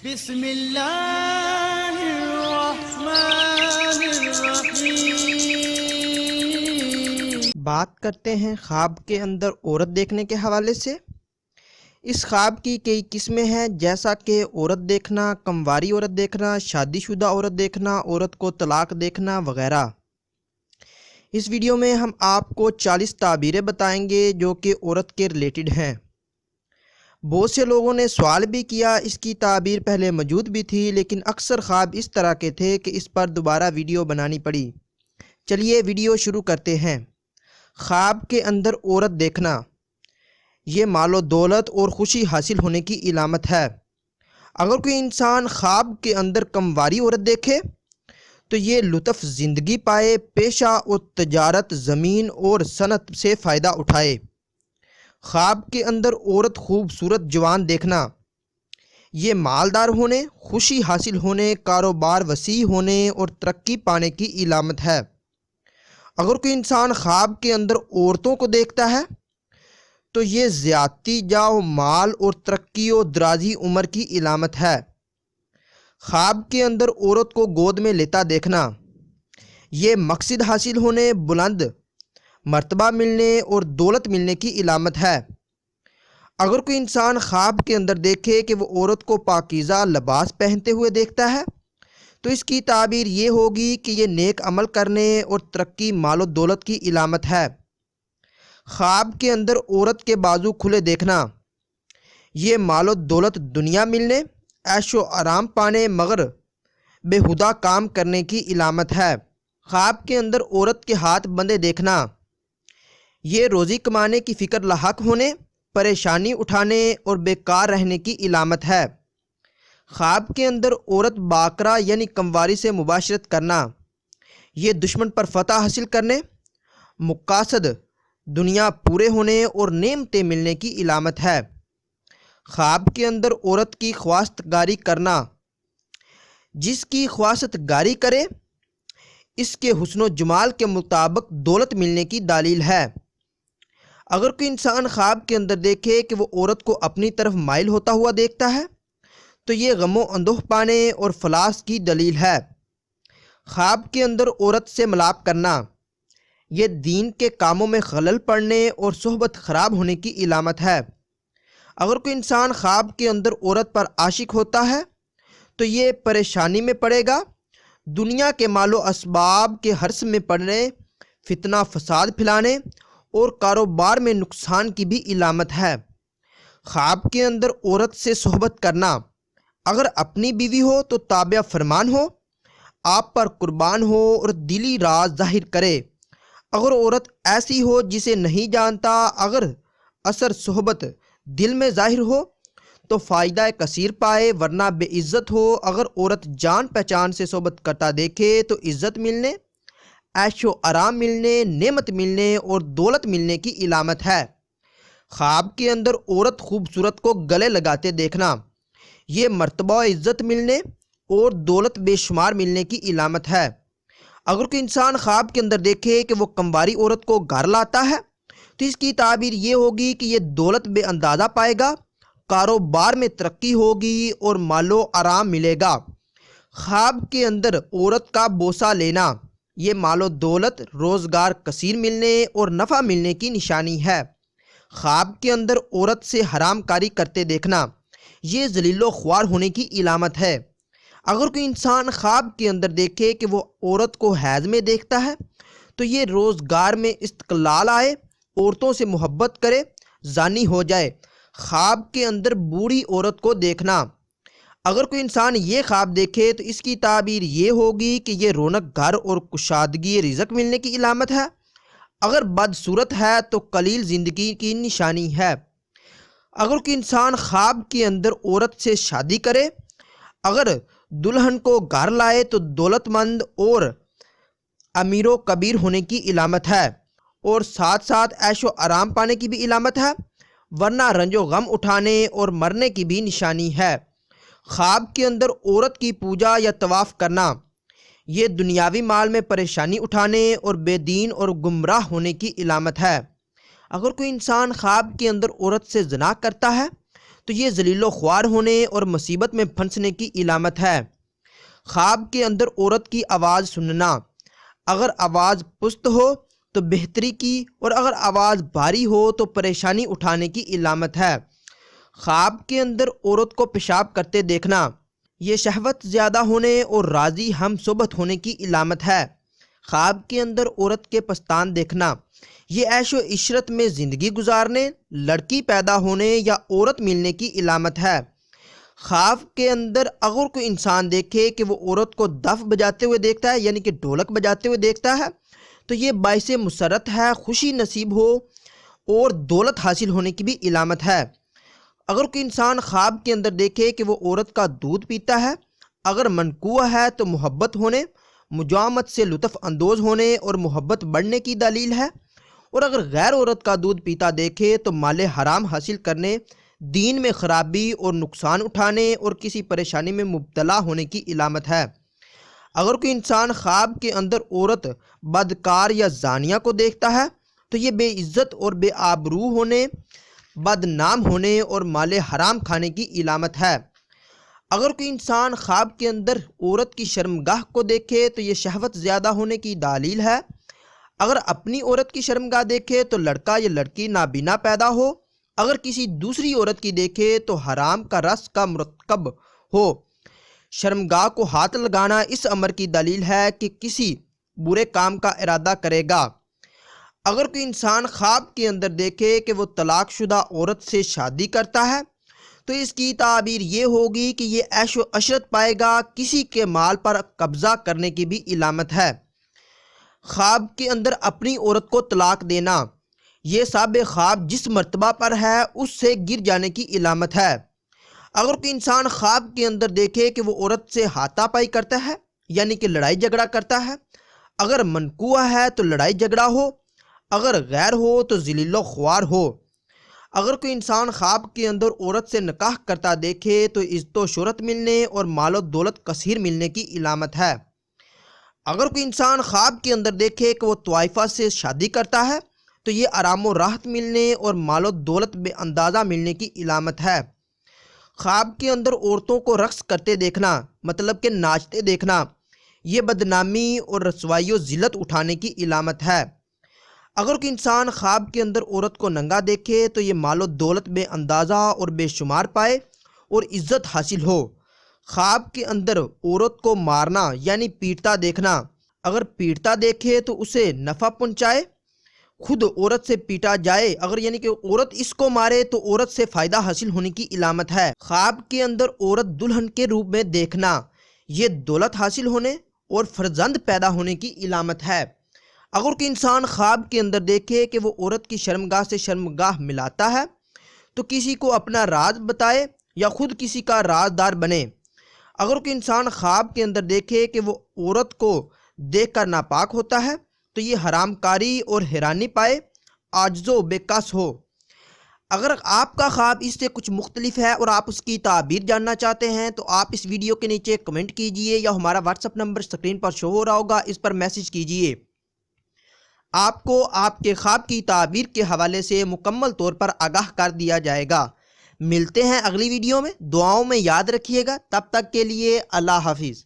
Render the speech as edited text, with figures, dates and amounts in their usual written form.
بسم اللہ الرحمن الرحیم۔ بات کرتے ہیں خواب کے اندر عورت دیکھنے کے حوالے سے۔ اس خواب کی کئی قسمیں ہیں، جیسا کہ عورت دیکھنا، کمواری عورت دیکھنا، شادی شدہ عورت دیکھنا، عورت کو طلاق دیکھنا وغیرہ۔ اس ویڈیو میں ہم آپ کو 40 تعبیریں بتائیں گے جو کہ عورت کے ریلیٹڈ ہیں۔ بہت سے لوگوں نے سوال بھی کیا، اس کی تعبیر پہلے موجود بھی تھی، لیکن اکثر خواب اس طرح کے تھے کہ اس پر دوبارہ ویڈیو بنانی پڑی۔ چلیے ویڈیو شروع کرتے ہیں۔ خواب کے اندر عورت دیکھنا، یہ مال و دولت اور خوشی حاصل ہونے کی علامت ہے۔ اگر کوئی انسان خواب کے اندر کمواری عورت دیکھے تو یہ لطف زندگی پائے، پیشہ اور تجارت، زمین اور صنعت سے فائدہ اٹھائے۔ خواب کے اندر عورت خوبصورت جوان دیکھنا، یہ مالدار ہونے، خوشی حاصل ہونے، کاروبار وسیع ہونے اور ترقی پانے کی علامت ہے۔ اگر کوئی انسان خواب کے اندر عورتوں کو دیکھتا ہے تو یہ زیادتی جاہ مال اور ترقی و درازی عمر کی علامت ہے۔ خواب کے اندر عورت کو گود میں لیتا دیکھنا، یہ مقصد حاصل ہونے، بلند مرتبہ ملنے اور دولت ملنے کی علامت ہے۔ اگر کوئی انسان خواب کے اندر دیکھے کہ وہ عورت کو پاکیزہ لباس پہنتے ہوئے دیکھتا ہے تو اس کی تعبیر یہ ہوگی کہ یہ نیک عمل کرنے اور ترقی، مال و دولت کی علامت ہے۔ خواب کے اندر عورت کے بازو کھلے دیکھنا، یہ مال و دولت، دنیا ملنے، عیش و آرام پانے مگر بےہودہ کام کرنے کی علامت ہے۔ خواب کے اندر عورت کے ہاتھ بندھے دیکھنا، یہ روزی کمانے کی فکر لاحق ہونے، پریشانی اٹھانے اور بیکار رہنے کی علامت ہے۔ خواب کے اندر عورت باکرہ یعنی کمواری سے مباشرت کرنا، یہ دشمن پر فتح حاصل کرنے، مقاصد دنیا پورے ہونے اور نعمتیں ملنے کی علامت ہے۔ خواب کے اندر عورت کی خواست گاری کرنا، جس کی خواست گاری کرے اس کے حسن و جمال کے مطابق دولت ملنے کی دلیل ہے۔ اگر کوئی انسان خواب کے اندر دیکھے کہ وہ عورت کو اپنی طرف مائل ہوتا ہوا دیکھتا ہے تو یہ غم و اندوہ پانے اور فلاس کی دلیل ہے۔ خواب کے اندر عورت سے ملاپ کرنا، یہ دین کے کاموں میں خلل پڑنے اور صحبت خراب ہونے کی علامت ہے۔ اگر کوئی انسان خواب کے اندر عورت پر عاشق ہوتا ہے تو یہ پریشانی میں پڑے گا، دنیا کے مال و اسباب کے حرص میں پڑنے، فتنہ فساد پھیلانے اور کاروبار میں نقصان کی بھی علامت ہے۔ خواب کے اندر عورت سے صحبت کرنا، اگر اپنی بیوی ہو تو تابع فرمان ہو، آپ پر قربان ہو اور دلی راز ظاہر کرے۔ اگر عورت ایسی ہو جسے نہیں جانتا، اگر اثر صحبت دل میں ظاہر ہو تو فائدہ کثیر پائے ورنہ بے عزت ہو۔ اگر عورت جان پہچان سے صحبت کرتا دیکھے تو عزت ملنے، عیش و آرام ملنے، نعمت ملنے اور دولت ملنے کی علامت ہے۔ خواب کے اندر عورت خوبصورت کو گلے لگاتے دیکھنا، یہ مرتبہ و عزت ملنے اور دولت بے شمار ملنے کی علامت ہے۔ اگر کوئی انسان خواب کے اندر دیکھے کہ وہ کمواری عورت کو گھر لاتا ہے تو اس کی تعبیر یہ ہوگی کہ یہ دولت بے اندازہ پائے گا، کاروبار میں ترقی ہوگی اور مال و آرام ملے گا۔ خواب کے اندر عورت کا بوسہ لینا، یہ مال و دولت، روزگار کثیر ملنے اور نفع ملنے کی نشانی ہے۔ خواب کے اندر عورت سے حرام کاری کرتے دیکھنا، یہ ذلیل و خوار ہونے کی علامت ہے۔ اگر کوئی انسان خواب کے اندر دیکھے کہ وہ عورت کو حیض میں دیکھتا ہے تو یہ روزگار میں استقلال آئے، عورتوں سے محبت کرے، زانی ہو جائے۔ خواب کے اندر بوڑھی عورت کو دیکھنا، اگر کوئی انسان یہ خواب دیکھے تو اس کی تعبیر یہ ہوگی کہ یہ رونق گھر اور کشادگی رزق ملنے کی علامت ہے۔ اگر بدصورت ہے تو قلیل زندگی کی نشانی ہے۔ اگر کوئی انسان خواب کے اندر عورت سے شادی کرے، اگر دلہن کو گھر لائے تو دولت مند اور امیر و کبیر ہونے کی علامت ہے اور ساتھ ساتھ عیش و آرام پانے کی بھی علامت ہے ورنہ رنج و غم اٹھانے اور مرنے کی بھی نشانی ہے۔ خواب کے اندر عورت کی پوجا یا طواف کرنا، یہ دنیاوی مال میں پریشانی اٹھانے اور بے دین اور گمراہ ہونے کی علامت ہے۔ اگر کوئی انسان خواب کے اندر عورت سے زنا کرتا ہے تو یہ ذلیل و خوار ہونے اور مصیبت میں پھنسنے کی علامت ہے۔ خواب کے اندر عورت کی آواز سننا، اگر آواز پست ہو تو بہتری کی، اور اگر آواز بھاری ہو تو پریشانی اٹھانے کی علامت ہے۔ خواب کے اندر عورت کو پیشاب کرتے دیکھنا، یہ شہوت زیادہ ہونے اور راضی ہم صحبت ہونے کی علامت ہے۔ خواب کے اندر عورت کے پستان دیکھنا، یہ عیش و عشرت میں زندگی گزارنے، لڑکی پیدا ہونے یا عورت ملنے کی علامت ہے۔ خواب کے اندر اگر کوئی انسان دیکھے کہ وہ عورت کو دف بجاتے ہوئے دیکھتا ہے، یعنی کہ ڈھولک بجاتے ہوئے دیکھتا ہے، تو یہ باعث مسرت ہے، خوشی نصیب ہو اور دولت حاصل ہونے کی بھی علامت ہے۔ اگر کوئی انسان خواب کے اندر دیکھے کہ وہ عورت کا دودھ پیتا ہے، اگر منقوع ہے تو محبت ہونے، مجامت سے لطف اندوز ہونے اور محبت بڑھنے کی دلیل ہے، اور اگر غیر عورت کا دودھ پیتا دیکھے تو مال حرام حاصل کرنے، دین میں خرابی اور نقصان اٹھانے اور کسی پریشانی میں مبتلا ہونے کی علامت ہے۔ اگر کوئی انسان خواب کے اندر عورت بدکار یا زانیہ کو دیکھتا ہے تو یہ بے عزت اور بے آبرو ہونے، بدنام ہونے اور مال حرام کھانے کی علامت ہے۔ اگر کوئی انسان خواب کے اندر عورت کی شرمگاہ کو دیکھے تو یہ شہوت زیادہ ہونے کی دلیل ہے۔ اگر اپنی عورت کی شرمگاہ دیکھے تو لڑکا یا لڑکی نابینا پیدا ہو، اگر کسی دوسری عورت کی دیکھے تو حرام کا رس کا مرتکب ہو۔ شرمگاہ کو ہاتھ لگانا اس امر کی دلیل ہے کہ کسی برے کام کا ارادہ کرے گا۔ اگر کوئی انسان خواب کے اندر دیکھے کہ وہ طلاق شدہ عورت سے شادی کرتا ہے تو اس کی تعبیر یہ ہوگی کہ یہ عیش و عشرت پائے گا، کسی کے مال پر قبضہ کرنے کی بھی علامت ہے۔ خواب کے اندر اپنی عورت کو طلاق دینا، یہ صاحب خواب جس مرتبہ پر ہے اس سے گر جانے کی علامت ہے۔ اگر کوئی انسان خواب کے اندر دیکھے کہ وہ عورت سے ہاتھا پائی کرتا ہے، یعنی کہ لڑائی جھگڑا کرتا ہے، اگر منقوع ہے تو لڑائی جھگڑا ہو، اگر غیر ہو تو ذلیل و خوار ہو۔ اگر کوئی انسان خواب کے اندر عورت سے نکاح کرتا دیکھے تو عزت و شہرت ملنے اور مال و دولت کثیر ملنے کی علامت ہے۔ اگر کوئی انسان خواب کے اندر دیکھے کہ وہ طائفہ سے شادی کرتا ہے تو یہ آرام و راحت ملنے اور مال و دولت بے اندازہ ملنے کی علامت ہے۔ خواب کے اندر عورتوں کو رقص کرتے دیکھنا، مطلب کہ ناچتے دیکھنا، یہ بدنامی اور رسوائی و ذلت اٹھانے کی علامت ہے۔ اگر کوئی انسان خواب کے اندر عورت کو ننگا دیکھے تو یہ مال و دولت بے اندازہ اور بے شمار پائے اور عزت حاصل ہو۔ خواب کے اندر عورت کو مارنا یعنی پیٹتا دیکھنا، اگر پیٹتا دیکھے تو اسے نفع پہنچائے، خود عورت سے پیٹا جائے، اگر یعنی کہ عورت اس کو مارے تو عورت سے فائدہ حاصل ہونے کی علامت ہے۔ خواب کے اندر عورت دلہن کے روپ میں دیکھنا، یہ دولت حاصل ہونے اور فرزند پیدا ہونے کی علامت ہے۔ اگر کوئی انسان خواب کے اندر دیکھے کہ وہ عورت کی شرمگاہ سے شرمگاہ ملاتا ہے تو کسی کو اپنا راز بتائے یا خود کسی کا رازدار بنے۔ اگر کوئی انسان خواب کے اندر دیکھے کہ وہ عورت کو دیکھ کر ناپاک ہوتا ہے تو یہ حرام کاری اور حیرانی پائے، عاجز و بے کس ہو۔ اگر آپ کا خواب اس سے کچھ مختلف ہے اور آپ اس کی تعبیر جاننا چاہتے ہیں تو آپ اس ویڈیو کے نیچے کمنٹ کیجئے یا ہمارا واٹس ایپ نمبر سکرین پر شو ہو رہا ہوگا، اس پر میسج کیجئے۔ آپ کو آپ کے خواب کی تعبیر کے حوالے سے مکمل طور پر آگاہ کر دیا جائے گا۔ ملتے ہیں اگلی ویڈیو میں، دعاؤں میں یاد رکھیے گا، تب تک کے لیے اللہ حافظ۔